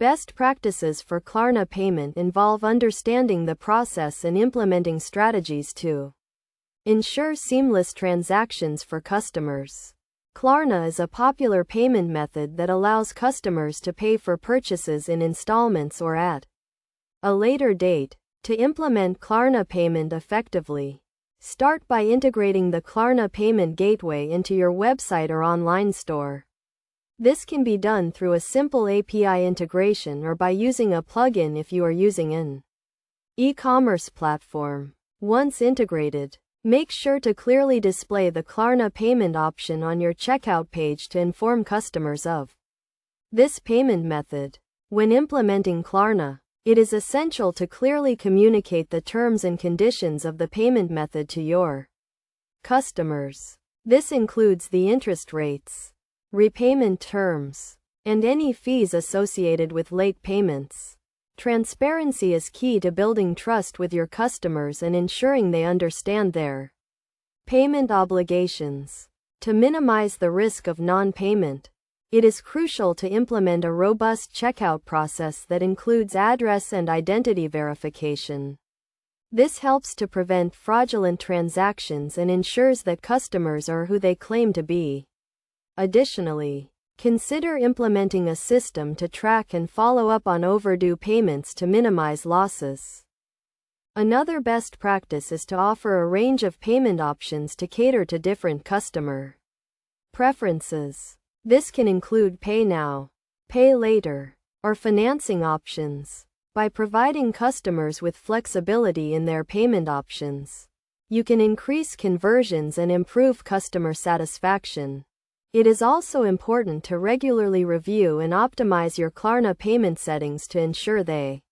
Best practices for Klarna payment involve understanding the process and implementing strategies to ensure seamless transactions for customers. Klarna is a popular payment method that allows customers to pay for purchases in installments or at a later date. To implement Klarna payment effectively, start by integrating the Klarna payment gateway into your website or online store. This can be done through a simple API integration or by using a plugin if you are using an e-commerce platform. Once integrated, make sure to clearly display the Klarna payment option on your checkout page to inform customers of this payment method. When implementing Klarna, it is essential to clearly communicate the terms and conditions of the payment method to your customers. This includes the interest rates, repayment terms, and any fees associated with late payments. Transparency is key to building trust with your customers and ensuring they understand their payment obligations. To minimize the risk of non-payment, it is crucial to implement a robust checkout process that includes address and identity verification. This helps to prevent fraudulent transactions and ensures that customers are who they claim to be. Additionally, consider implementing a system to track and follow up on overdue payments to minimize losses. Another best practice is to offer a range of payment options to cater to different customer preferences. This can include pay now, pay later, or financing options. By providing customers with flexibility in their payment options, you can increase conversions and improve customer satisfaction. It is also important to regularly review and optimize your Klarna payment settings to ensure they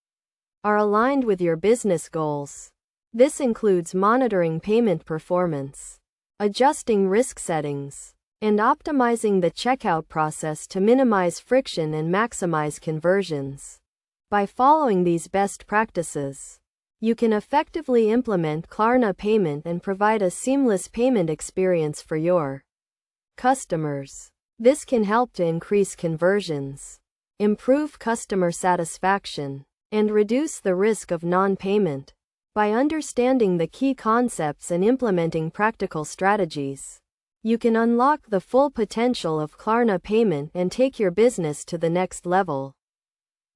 are aligned with your business goals. This includes monitoring payment performance, adjusting risk settings, and optimizing the checkout process to minimize friction and maximize conversions. By following these best practices, you can effectively implement Klarna payment and provide a seamless payment experience for your customers. This can help to increase conversions, improve customer satisfaction, and reduce the risk of non-payment. By understanding the key concepts and implementing practical strategies, you can unlock the full potential of Klarna payment and take your business to the next level.